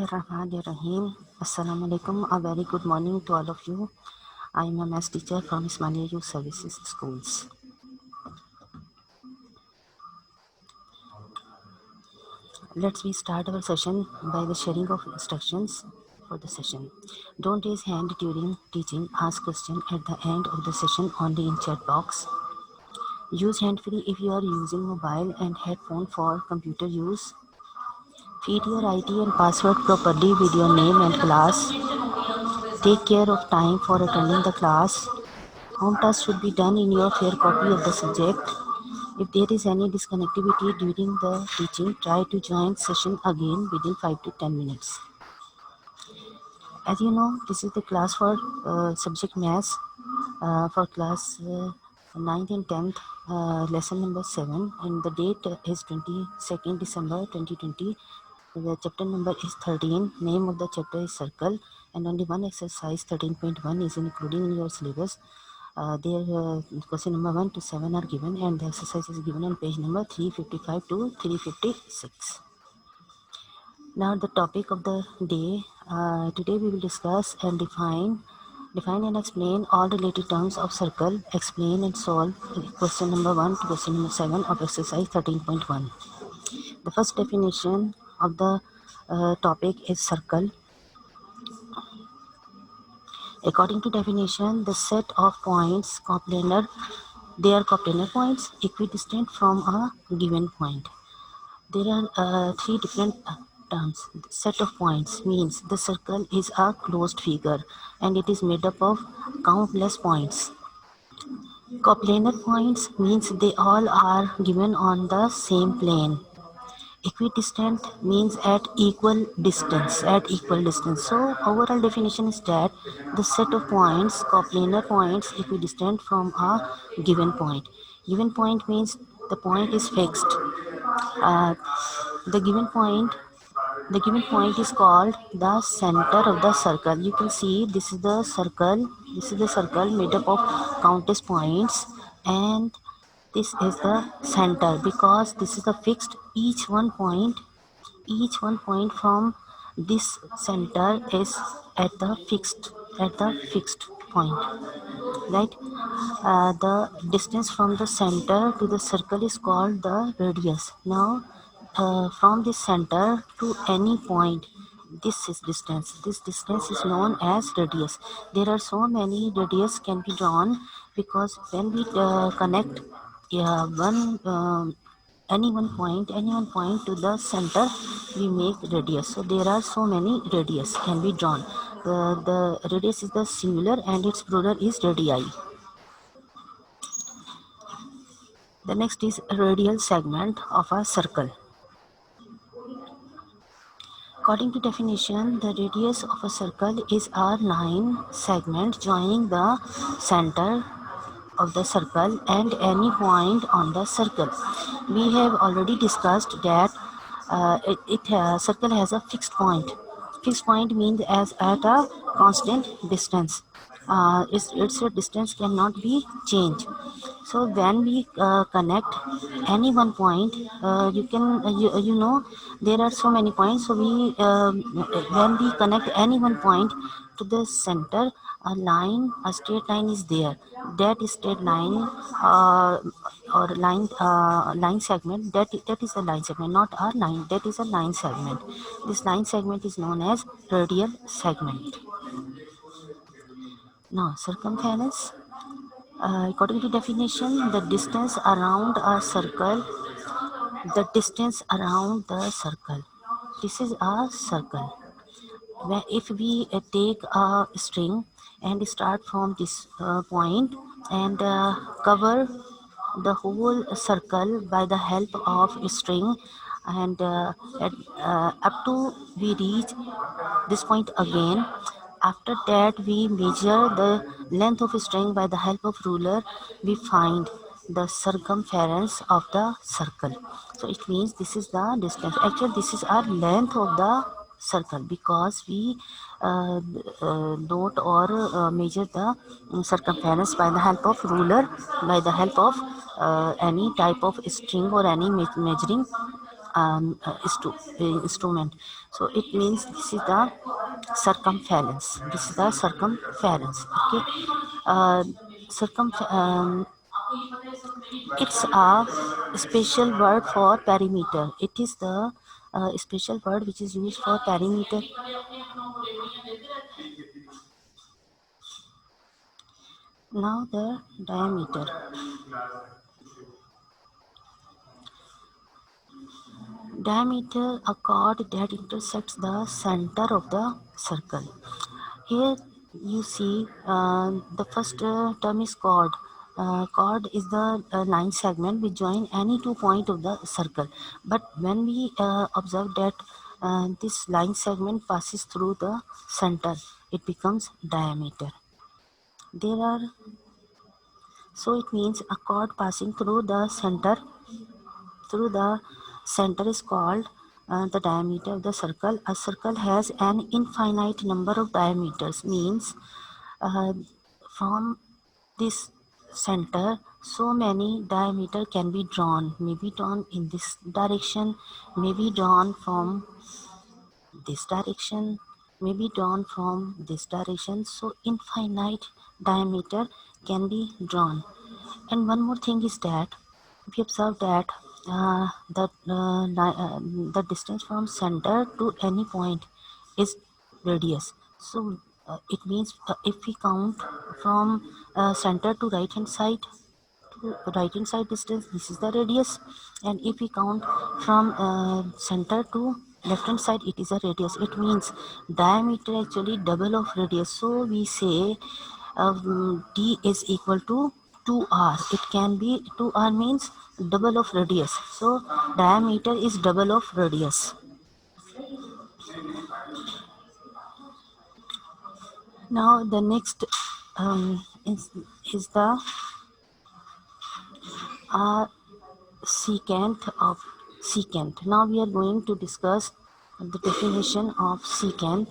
Bismillahirrahmanirrahim. Assalamu alaikum. A very good morning to all of you. I am a maths teacher from Ismailia Youth Services Schools. Let's start our session by the sharing of instructions for the session. Don't raise hand during teaching. Ask question at the end of the session only in chat box. Use hand free if you are using mobile and headphone for computer use. Feed your ID and password properly with your name and class. Take care of time for attending the class. Home task should be done in your fair copy of the subject. If there is any disconnectivity during the teaching, try to join session again within 5 to 10 minutes. As you know, this is the class for subject maths for class 9th and 10th, lesson number 7, and the date is 22nd December 2020. The chapter number is 13. Name of the chapter is circle, and only one exercise 13.1 is including in your syllabus. Question number 1 to 7 are given, and the exercise is given on page number 355 to 356. Now the topic of the day. Today we will discuss and define and explain all related terms of circle. Explain and solve question number 1 to question number 7 of exercise 13.1. The first definition of the topic is circle. According to definition, the set of points coplanar, they are coplanar points equidistant from a given point. There are three different terms. The set of points means the circle is a closed figure and it is made up of countless points. Coplanar points means they all are given on the same plane. Equidistant means at equal distance. So overall definition is that the set of points, coplanar points, equidistant from a given point. Given point means the point is fixed. The given point is called the center of the circle. You can see this is the circle. This is the circle made up of countless points, and this is the center because this is the fixed. Each one point from this center is at the fixed point, right? The distance from the center to the circle is called the radius. Now from this center to any point, this is distance. This distance is known as radius. There are so many radius can be drawn because when we connect any one point to the center, we make radius. So there are so many radius can be drawn. The radius is the singular and its plural is radii. The next is radial segment of a circle. According to definition, the radius of a circle is a line segment joining the center of the circle and any point on the circle. We have already discussed that circle has a fixed point. Fixed point means as at a constant distance. Its distance cannot be changed. So when we connect any one point, you know there are so many points. So when we connect any one point to the center, a straight line is there. That straight line or line segment, that is a line segment, not a line. That is a line segment. This line segment is known as radial segment. Now circumference. According to definition, the distance around a circle. This is a circle. If we take a string and start from this point and cover the whole circle by the help of a string, and up to we reach this point again. After that, we measure the length of a string by the help of ruler. We find the circumference of the circle. So it means this is the distance. Actually, this is our length of the circle because we note or measure the circumference by the help of ruler, by the help of any type of string or any measuring instrument. So it means this is the circumference. This is the circumference. Okay. It's a special word for perimeter. It is the special word which is used for perimeter. Now the diameter. Diameter, a chord that intersects the center of the circle. Here you see the first term is chord. Chord is the line segment which join any 2 points of the circle. But when we observe that this line segment passes through the center, it becomes diameter. There are, so it means a chord passing through the center is called the diameter of the circle. A circle has an infinite number of diameters, means from this center so many diameter can be drawn, may be drawn in this direction, may be drawn from this direction, may be drawn from this direction. So infinite diameter can be drawn. And one more thing is that we observe that the distance from center to any point is radius. So it means if we count from center to right hand side distance, this is the radius, and if we count from center to left hand side, it is a radius. It means diameter actually double of radius. So we say d is equal to 2r. It can be 2r means double of radius. So diameter is double of radius. Now the next is the secant of secant. Now we are going to discuss the definition of secant.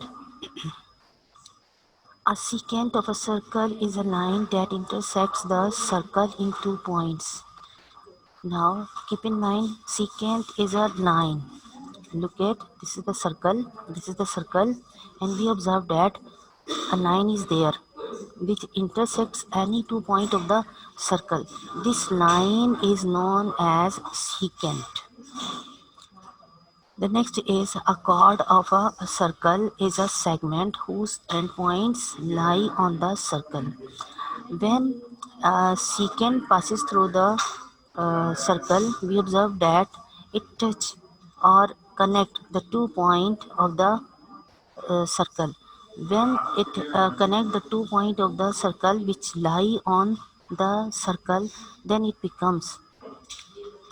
A secant of a circle is a line that intersects the circle in 2 points. Now keep in mind, secant is a line. Look at, this is the circle, and we observe that a line is there which intersects any 2 points of the circle. This line is known as secant. The next is a chord of a circle is a segment whose endpoints lie on the circle. When a secant passes through the circle, we observe that it touch or connect the 2 points of the circle. When it connect the 2 points of the circle which lie on the circle, then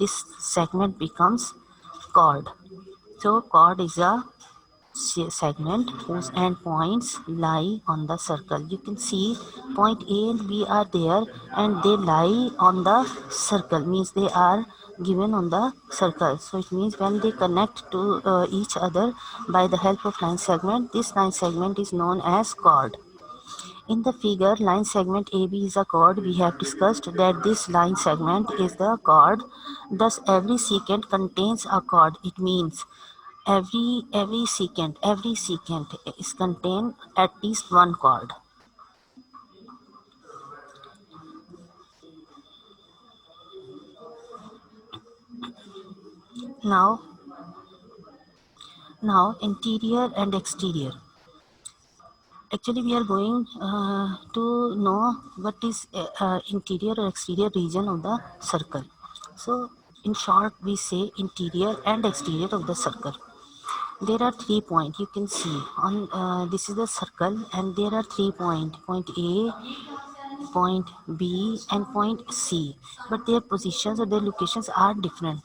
this segment becomes chord. So chord is a segment whose endpoints lie on the circle. You can see point A and B are there and they lie on the circle, means they are given on the circle. So it means when they connect to each other by the help of line segment, this line segment is known as chord. In the figure, line segment AB is a chord. We have discussed that this line segment is the chord. Thus, every secant contains a chord. It means every secant is contain at least one chord. Now interior and exterior. Actually we are going to know what is interior or exterior region of the circle. So in short we say interior and exterior of the circle. There are 3 points you can see on this is the circle, and there are 3 points, point A, point B and point C, but their positions or their locations are different.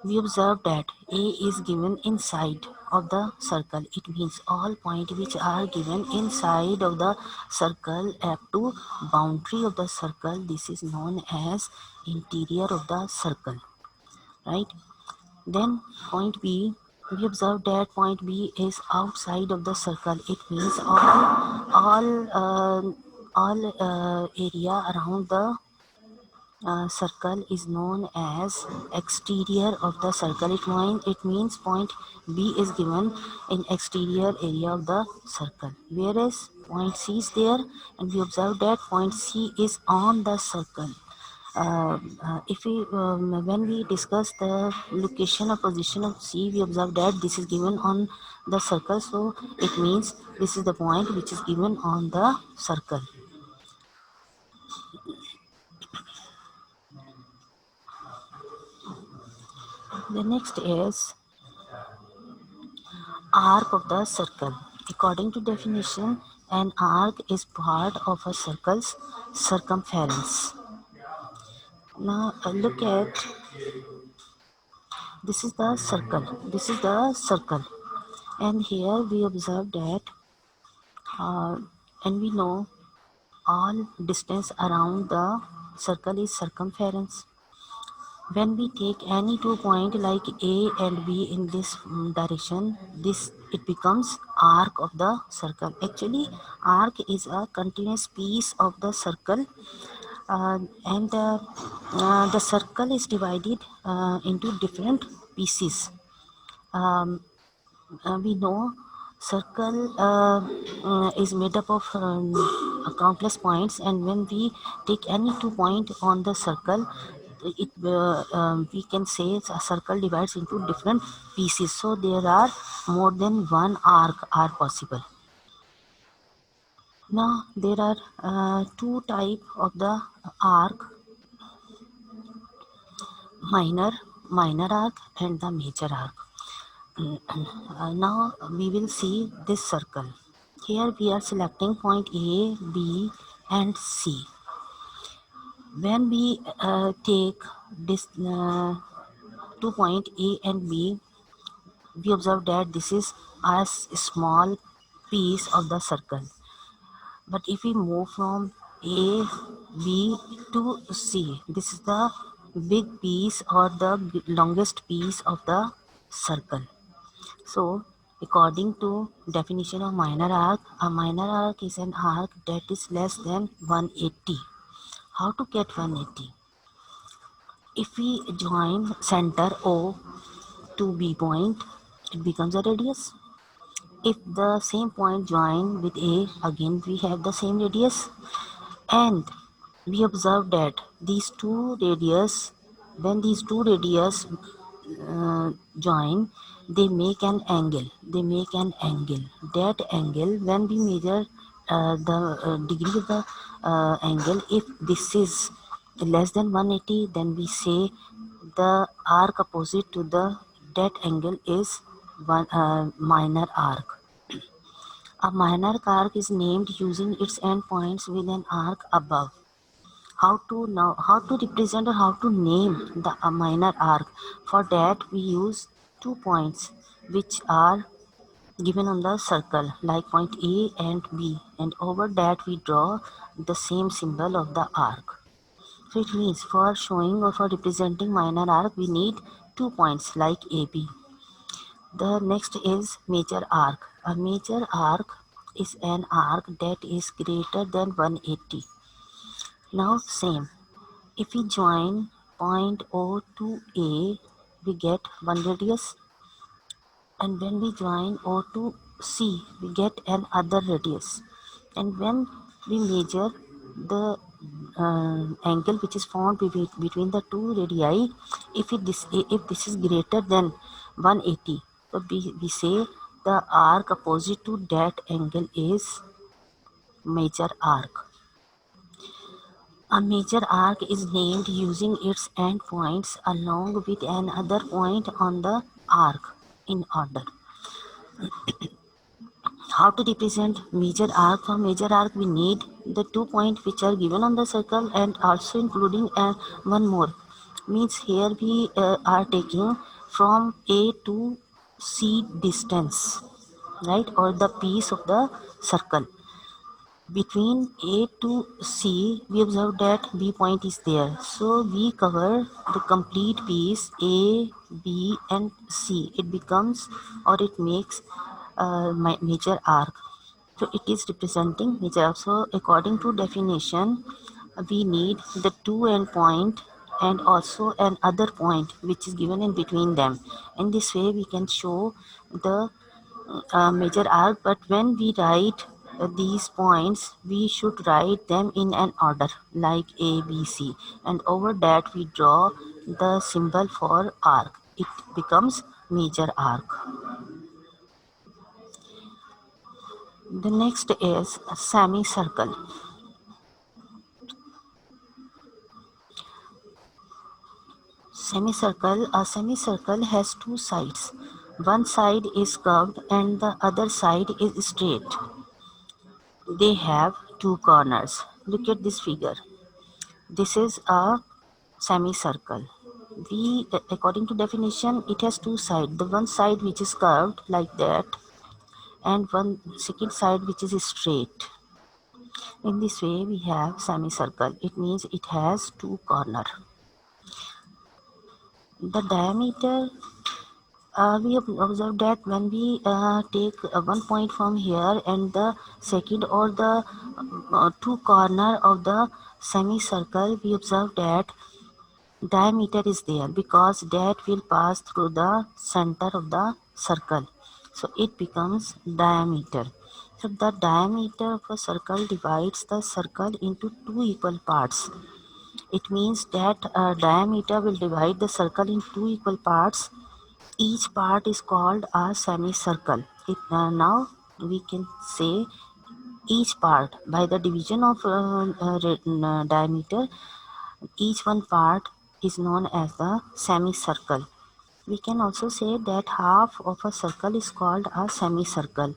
We observe that A is given inside of the circle. It means all points which are given inside of the circle up to boundary of the circle, this is known as interior of the circle, right? Then point B, we observe that point B is outside of the circle. It means all area around the circle is known as exterior of the circle. It means point B is given in exterior area of the circle, whereas point C is there, and we observe that point C is on the circle. If we when we discuss the location or position of C, we observe that this is given on the circle, so it means this is the point which is given on the circle. The next is arc of the circle. According to definition, an arc is part of a circle's circumference. Now look at this is the circle. This is the circle, and here we observe that, and we know all distance around the circle is circumference. When we take any 2 points like A and B in this direction, this it becomes arc of the circle. Actually, arc is a continuous piece of the circle, and the circle is divided into different pieces. We know circle is made up of countless points, and when we take any 2 points on the circle, we can say a circle divides into different pieces, so there are more than one arc are possible. Now there are two type of the arc: minor arc and the major arc. Now we will see this circle. Here we are selecting point A, B and C. When we take this 2 point A and B, we observe that this is a small piece of the circle. But if we move from A, B to C, this is the big piece or the longest piece of the circle. So, according to definition of minor arc, a minor arc is an arc that is less than 180. How to get 180? If we join center O to B point, it becomes a radius. If the same point join with A, again we have the same radius. And we observe that these two radius, when these two radius join, they make an angle. That angle, when we measure the degree of the angle, if this is less than 180, then we say the arc opposite to that angle is minor arc. A minor arc is named using its endpoints with an arc above. How to represent or how to name the minor arc? For that we use 2 points which are given on the circle, like point A and B, and over that we draw the same symbol of the arc. So it means for showing or for representing minor arc we need 2 points like AB. The next is major arc. A major arc is an arc that is greater than 180. Now same. If we join point O to A, we get one radius, and when we join O to C, we get another radius. And when we measure the angle which is formed between the two radii, if this is greater than 180, so we say the arc opposite to that angle is major arc. A major arc is named using its endpoints along with another point on the arc in order. How to represent major arc? For major arc we need the 2 points which are given on the circle, and also including one more. Means here we are taking from A to C distance, right, or the piece of the circle. Between A to C, we observe that B point is there. So we cover the complete piece A, B and C. It becomes, or it makes major arc. So it is representing major arc. So according to definition, we need the two end point and also an other point which is given in between them. In this way we can show the major arc, but when we write these points we should write them in an order like A, B, C, and over that we draw the symbol for arc. It becomes major arc. The next is a semicircle. A semicircle has two sides. One side is curved and the other side is straight. They have two corners. Look at this figure. This is a semicircle. According to definition, it has two sides. The one side which is curved like that, and one second side which is straight. In this way, we have semicircle. It means it has two corners. The diameter, we have observed that when we take one point from here and the second or the two corner of the semicircle, we observe that diameter is there because that will pass through the center of the circle, so it becomes diameter. So the diameter of a circle divides the circle into two equal parts. It means that diameter will divide the circle in two equal parts. Each part is called a semicircle. Now we can say each part by the division of diameter, each one part is known as the semicircle. We can also say that half of a circle is called a semicircle.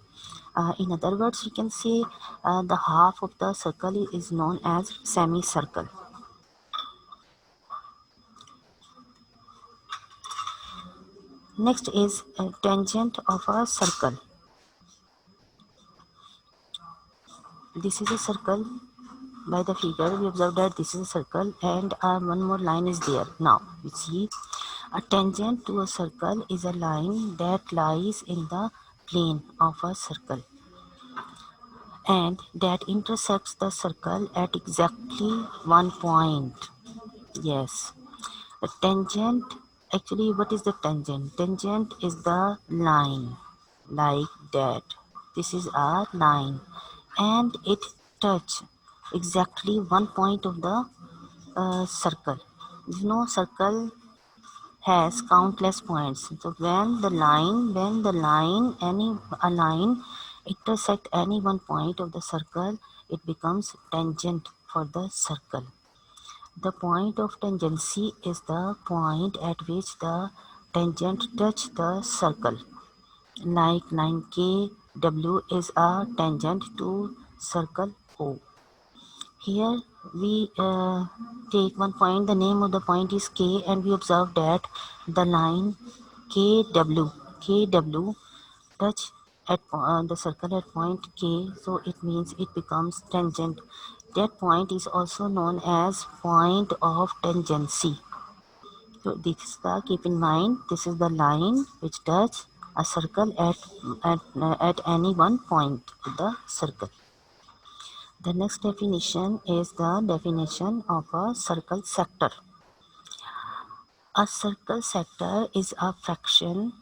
In other words, we can say the half of the circle is known as semicircle. Next is a tangent of a circle. This is a circle. By the figure, we observe that this is a circle and one more line is there. Now, we see a tangent to a circle is a line that lies in the plane of a circle and that intersects the circle at exactly one point. Yes, the tangent, actually what is the tangent? Tangent is the line like that. This is a line and it touch exactly one point of the circle. You know, circle has countless points. So when the line a line intersect any one point of the circle, it becomes tangent for the circle. The point of tangency is the point at which the tangent touch the circle. Like line KW is a tangent to circle O. Here we take one point, the name of the point is K, and we observe that the line KW touch at the circle at point K, so it means it becomes tangent. That point is also known as point of tangency. So this is the, keep in mind, this is the line which touch a circle at any one point of the circle. The next definition is the definition of a circle sector. A circle sector is a fraction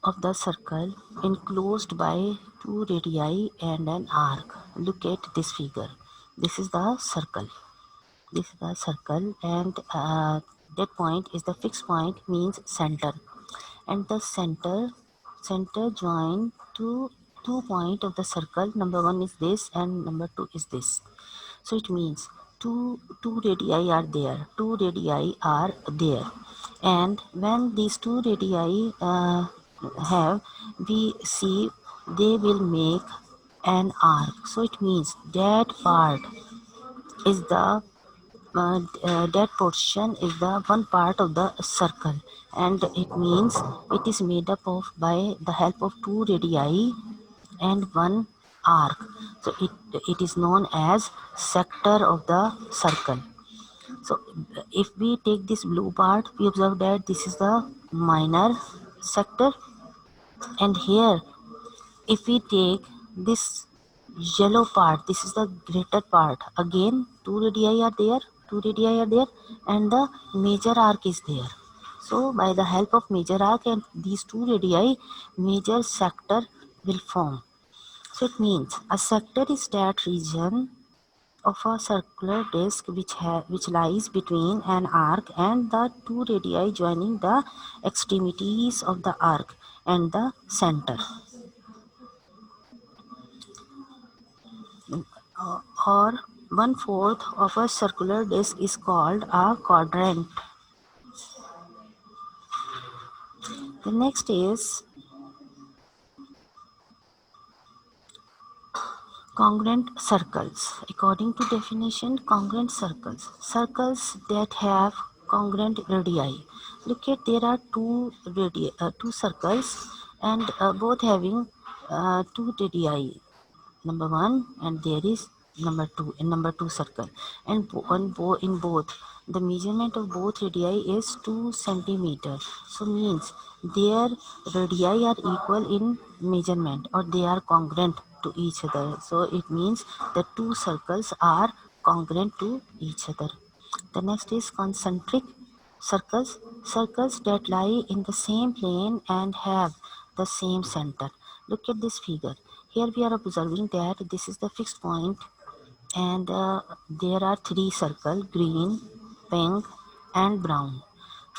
of the circle enclosed by two radii and an arc. Look at this figure. This is the circle. This is the circle, and that point is the fixed point, means center. And the center join two point of the circle. Number one is this and number two is this. So it means two radii are there. Two radii are there, and when these two radii have, we see they will make an arc. So it means that part is the that portion is the one part of the circle, and it means it is made up of by the help of two radii and one arc. So it is known as sector of the circle. So if we take this blue part, we observe that this is the minor sector, and here if we take this yellow part, this is the greater part. Again, two radii are there, and the major arc is there. So by the help of major arc and these two radii, major sector will form. So it means a sector is that region of a circular disc which lies between an arc and the two radii joining the extremities of the arc and the center. Or one-fourth of a circular disc is called a quadrant. The next is congruent circles. According to definition, congruent circles that have congruent radii. Look at, there are two circles and both having two radii. Number one, and there is number two circle, and in both the measurement of both radii is 2 centimeter. So means their radii are equal in measurement, or they are congruent to each other. So it means the two circles are congruent to each other. The next is concentric circles that lie in the same plane and have the same center. Look at this figure. Here we are observing that this is the fixed point, and there are three circles: green, pink, and brown.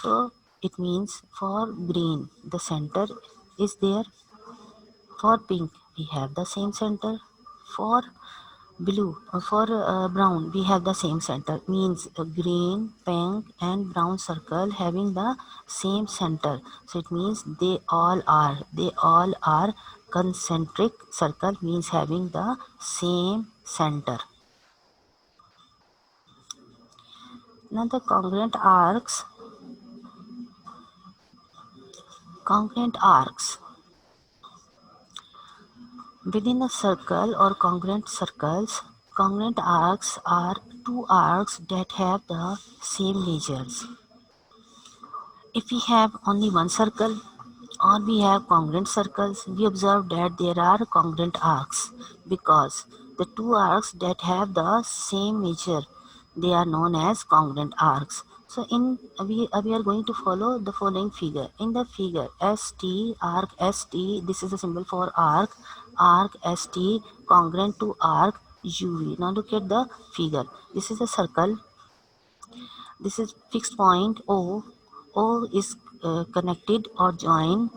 So it means for green the center is there, for pink we have the same center, for brown we have the same center. Means green, pink, and brown circle having the same center. So it means they all are concentric circle, means having the same center. Now the congruent arcs within a circle or congruent circles. Congruent arcs are two arcs that have the same measures. If we have only one circle or we have congruent circles, we observe that there are congruent arcs because the two arcs that have the same measure, they are known as congruent arcs. So we are going to follow the following figure. In the figure arc ST, this is the symbol for arc ST congruent to arc UV. Now look at the figure. This is a circle. This is fixed point O. O is connected or joined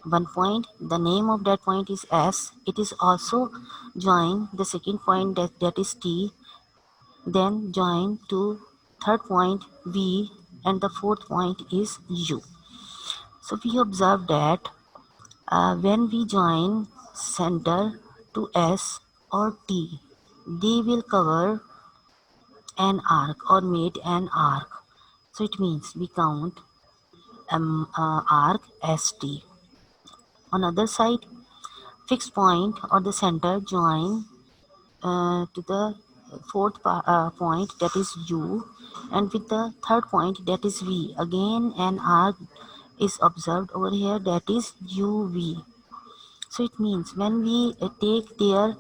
one point. The name of that point is S. It is also joined the second point, that is T. Then join to third point V, and the fourth point is U. So we observe that when we join center to S or T, they will cover an arc or made an arc. So it means we count arc ST. On other side, fixed point or the center join to the fourth point, that is U, and with the third point, that is V. Again an arc is observed over here, that is UV. So it means when we take their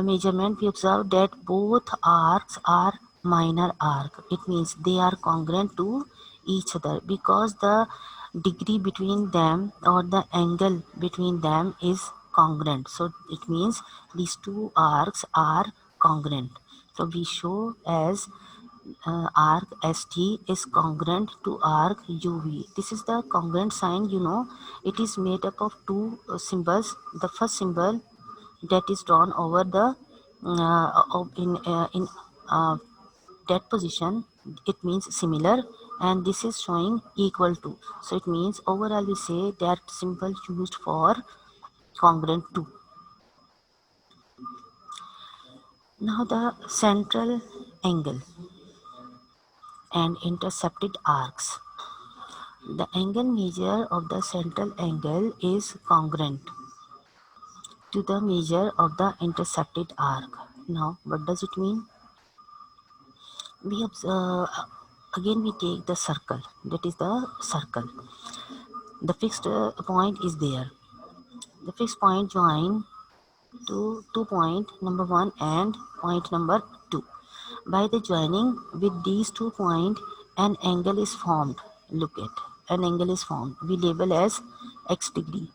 measurement, we observe that both arcs are minor arc. It means they are congruent to each other because the degree between them or the angle between them is congruent. So it means these two arcs are congruent. So we show as arc ST is congruent to arc UV. This is the congruent sign. It is made up of two symbols. The first symbol that is drawn over the in that position, it means similar, and this is showing equal to. So it means overall we say that symbol used for congruent to. Now the central angle and intercepted arcs. The angle measure of the central angle is congruent to the measure of the intercepted arc. Now, what does it mean? We again we take the circle. That is the circle. The fixed point is there. The fixed point join to point number 1 and point number 2. By the joining with these 2 points, an angle is formed. Look at, an angle is formed. We label as x degree.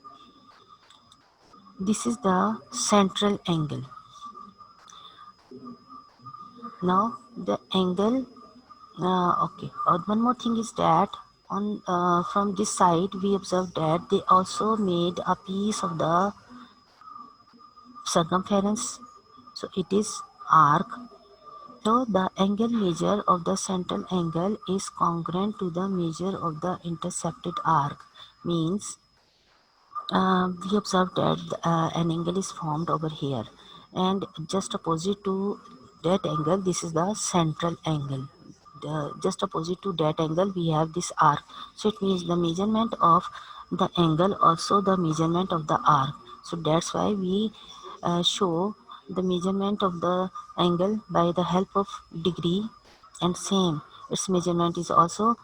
This is the central angle. Now the angle, okay. One more thing is that on from this side we observe that they also made a piece of the circumference. So it is arc. So the angle measure of the central angle is congruent to the measure of the intercepted arc. Means we observe that an angle is formed over here, and just opposite to that angle, this is the central angle. Just opposite to that angle we have this arc, so it means the measurement of the angle also the measurement of the arc. So that's why we show the measurement of the angle by the help of degree, and same its measurement is also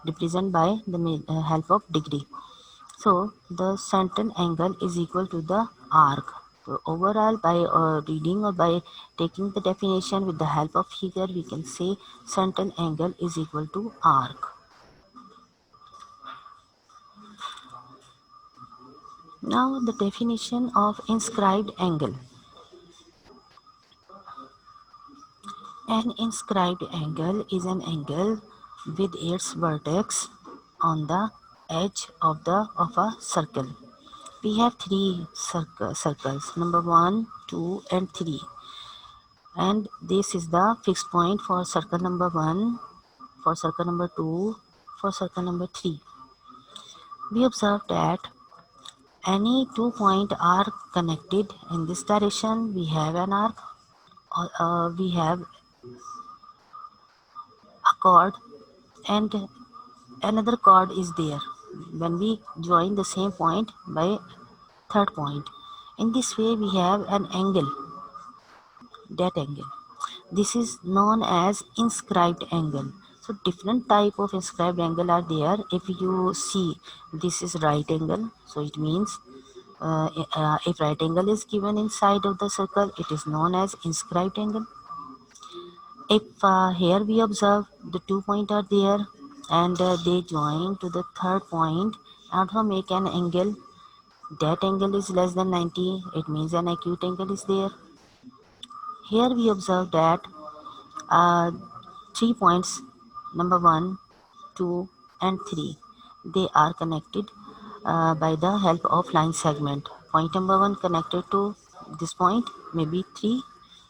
represented by the help of degree. So the central angle is equal to the arc. So overall, by reading or by taking the definition with the help of figure, we can say central angle is equal to arc. Now the definition of inscribed angle. An inscribed angle is an angle with its vertex on the edge of a circle. We have three circles, number 1, 2 and 3, and this is the fixed point for circle number 1, for circle number 2, for circle number 3. We observe that any 2 points are connected in this direction, we have an arc, we have a chord, and another chord is there when we join the same point by third point. In this way we have an angle, that angle. This is known as inscribed angle. So different type of inscribed angle are there. If you see, this is right angle, so it means if right angle is given inside of the circle, it is known as inscribed angle. If here we observe the 2 points are there, and they join to the third point, also make an angle, that angle is less than 90, it means an acute angle is there. Here we observe that 3 points, number 1, 2 and 3, they are connected by the help of line segment. Point number 1 connected to this point, maybe 3,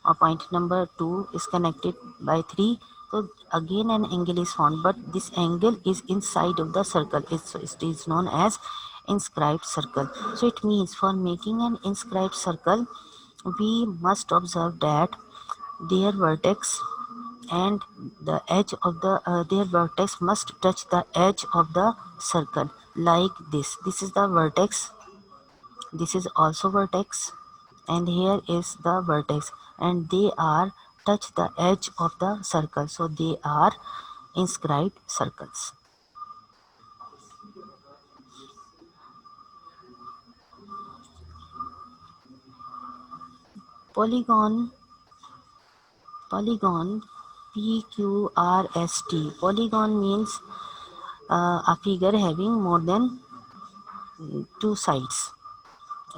or point number 2 is connected by 3. So again an angle is formed, but this angle is inside of the circle. It is known as inscribed circle. So it means for making an inscribed circle, we must observe that their vertex and the edge of their vertex must touch the edge of the circle, like this is the vertex, this is also vertex, and here is the vertex, and they are touch the edge of the circle, so they are inscribed circles. Polygon, polygon, PQRST. Polygon means a figure having more than two sides,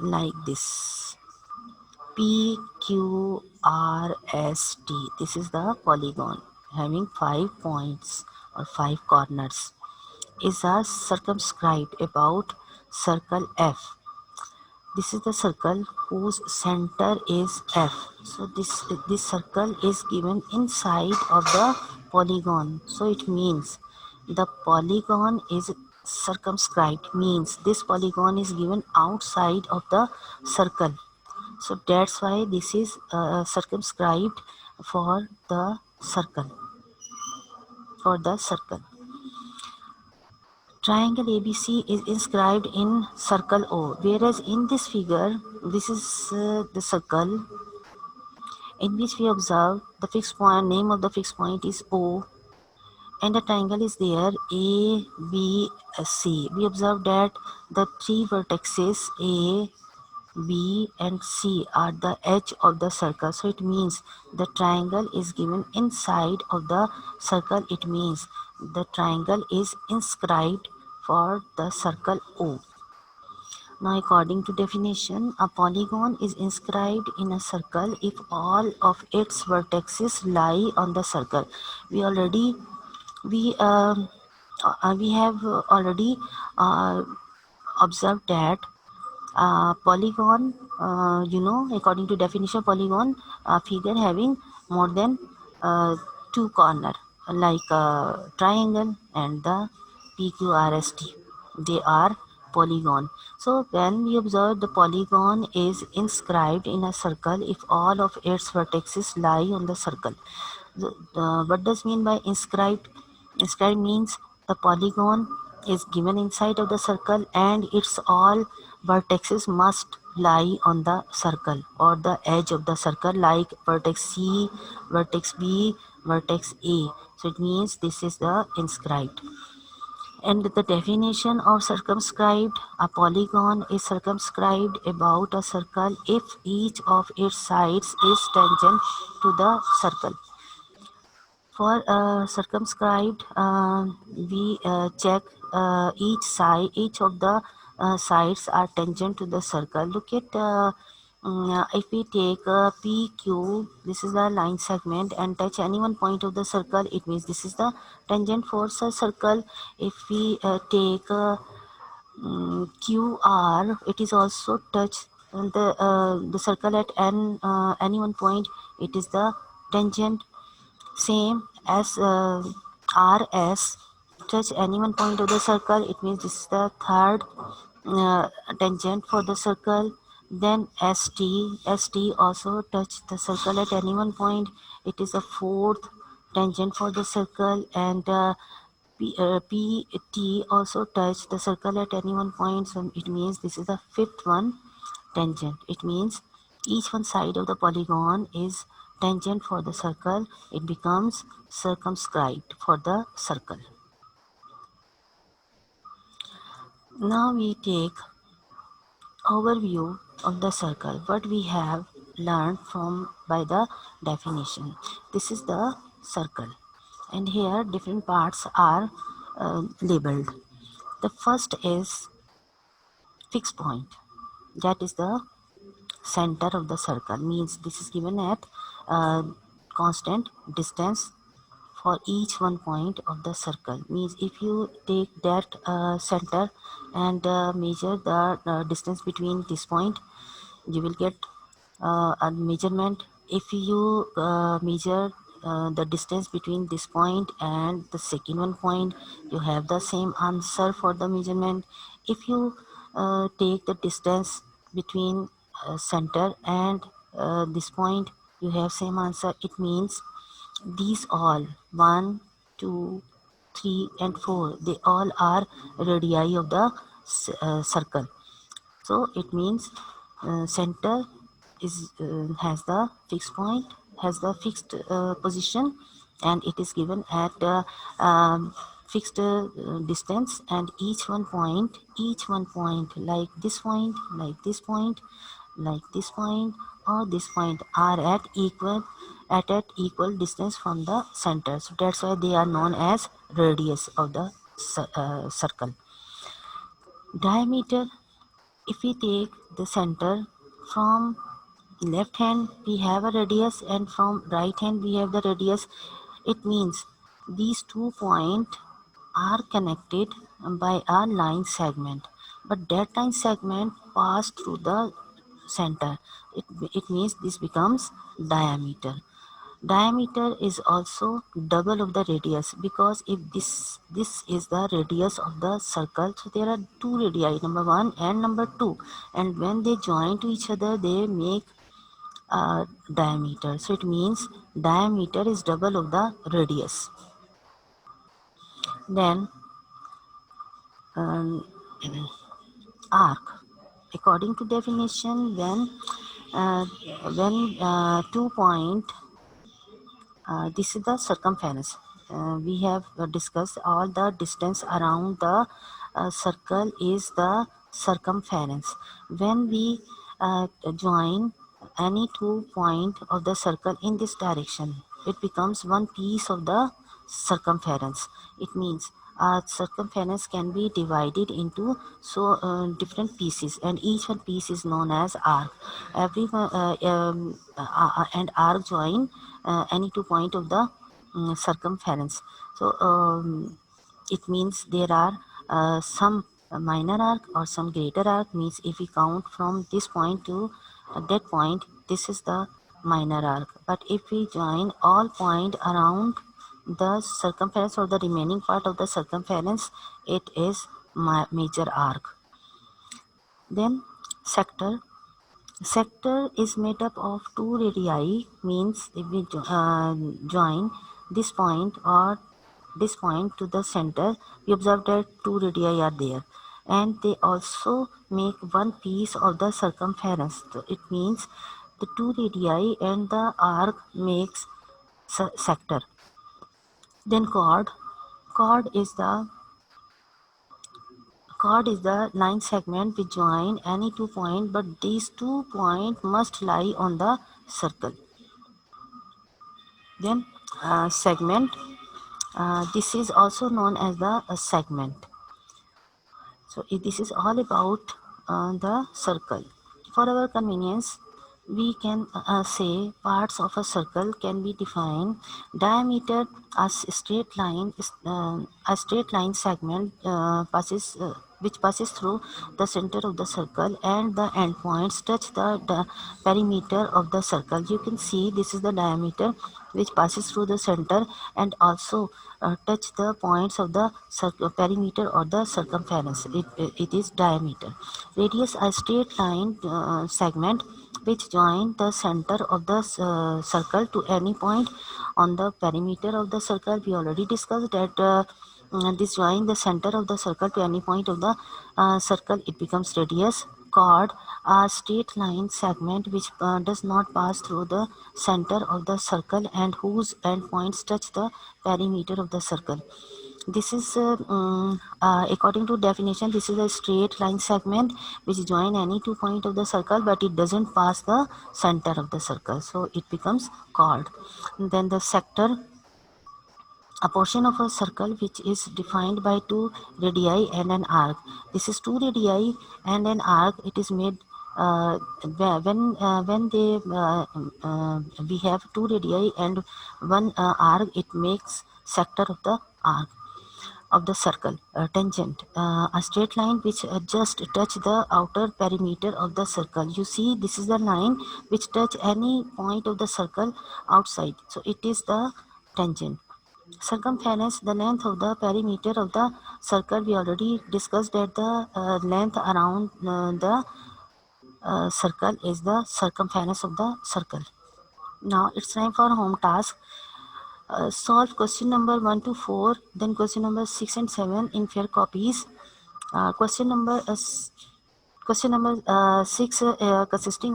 like this. PQRST. This is the polygon having 5 points or 5 corners. Is a circumscribed about circle F. This is the circle whose center is F. So this circle is given inside of the polygon. So it means the polygon is circumscribed, means this polygon is given outside of the circle. So that's why this is circumscribed for the circle. For the circle. Triangle ABC is inscribed in circle O, whereas in this figure, this is the circle in which we observe the fixed point, name of the fixed point is O, and the triangle is there A, B, C. We observe that the three vertices A, B and C are the edge of the circle. So it means the triangle is given inside of the circle. It means the triangle is inscribed for the circle O. Now, according to definition, a polygon is inscribed in a circle if all of its vertices lie on the circle. We already we have already uh, observed that polygon, according to definition, polygon figure having more than two corner, like triangle and the PQRST. They are polygon. So when we observe the polygon is inscribed in a circle if all of its vertices lie on the circle. What does mean by inscribed? Inscribed means the polygon is given inside of the circle and its all vertices must lie on the circle or the edge of the circle, like vertex C, vertex B, vertex A. So it means this is the inscribed. And the definition of circumscribed, a polygon is circumscribed about a circle if each of its sides is tangent to the circle. For circumscribed, we check each of the sides are tangent to the circle. Look at if we take PQ, this is the line segment, and touch any one point of the circle, it means this is the tangent for the circle. If we take QR, it is also touch the circle at any one point. It is the tangent. Same as RS, touch any one point of the circle, it means this is the third uh, tangent for the circle. Then ST also touch the circle at any one point, it is the fourth tangent for the circle. And PT also touch the circle at any one point, so it means this is the fifth one tangent. It means each one side of the polygon is tangent for the circle. It becomes circumscribed for the circle. Now we take overview of the circle, what we have learned from by the definition. This is the circle, and here different parts are labeled. The first is fixed point, that is the center of the circle, means this is given at constant distance for each one point of the circle. Means if you take that center and measure the distance between this point, you will get a measurement. If you measure the distance between this point and the second one point, you have the same answer for the measurement. If you take the distance between center and this point, you have same answer. It means these all 1, 2, 3 and 4, they all are radii of the circle. So it means center is has the fixed point, has the fixed position, and it is given at fixed distance, and each one point, like this point, like this point, like this point, or this point are at equal distance from the center. So that's why they are known as radius of the circle. Diameter, if we take the center from left hand, we have a radius, and from right hand we have the radius. It means these 2 points are connected by a line segment, but that line segment passed through the center. It means this becomes diameter. Diameter is also double of the radius, because if this is the radius of the circle, so there are two radii, number 1 and number 2, and when they join to each other, they make diameter. So it means diameter is double of the radius. Then um, arc, according to definition, when 2 point, this is the circumference. We have discussed all the distance around the circle is the circumference. When we join any 2 points of the circle in this direction, it becomes one piece of the circumference. It means circumference can be divided into different pieces, and each one piece is known as arc. And arc join any 2 points of the circumference. So it means there are some minor arc or some greater arc. Means if we count from this point to that point, this is the minor arc. But if we join all point around the circumference or the remaining part of the circumference, it is major arc. Then sector. Sector is made up of 2 radii. Means if we join this point or this point to the center, we observe that 2 radii are there, and they also make one piece of the circumference. So it means the 2 radii and the arc makes sector. Then chord. Chord is the line segment which join any 2 points, but these 2 points must lie on the circle. Then segment. This is also known as the segment. So this is all about the circle. For our convenience, we can say parts of a circle can be defined. Diameter, a straight line segment which passes through the center of the circle, and the endpoints touch the perimeter of the circle. You can see this is the diameter which passes through the center and also touch the points of the perimeter or the circumference. It is diameter. Radius, a straight line segment which join the center of the circle to any point on the perimeter of the circle. We already discussed that this join the center of the circle to any point of the circle, it becomes radius. Chord, a straight line segment which does not pass through the center of the circle and whose endpoints touch the perimeter of the circle. This is according to definition, this is a straight line segment which join any 2 points of the circle, but it doesn't pass the center of the circle, so it becomes chord. Then the sector, a portion of a circle which is defined by 2 radii and an arc. This is 2 radii and an arc. It is made when we have 2 radii and one arc, it makes sector of the arc of the circle. Tangent, a straight line which just touch the outer perimeter of the circle. You see, this is the line which touch any point of the circle outside, so it is the tangent. Circumference, the length of the perimeter of the circle. We already discussed that the length around the circle is the circumference of the circle. Now it's time for home task. Solve question number 1 to 4, then question number 6 and 7 in fair copies. Question number 6 consisting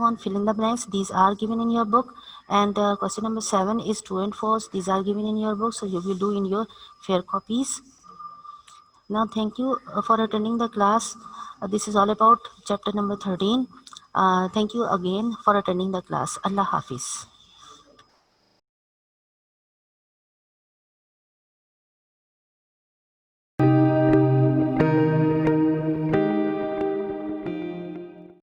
on fill in the blanks. These are given in your book, and question number 7 is true and false. These are given in your book, so you will do in your fair copies. Now thank you for attending the class. This is all about chapter number 13. Thank you again for attending the class. Allah Hafiz.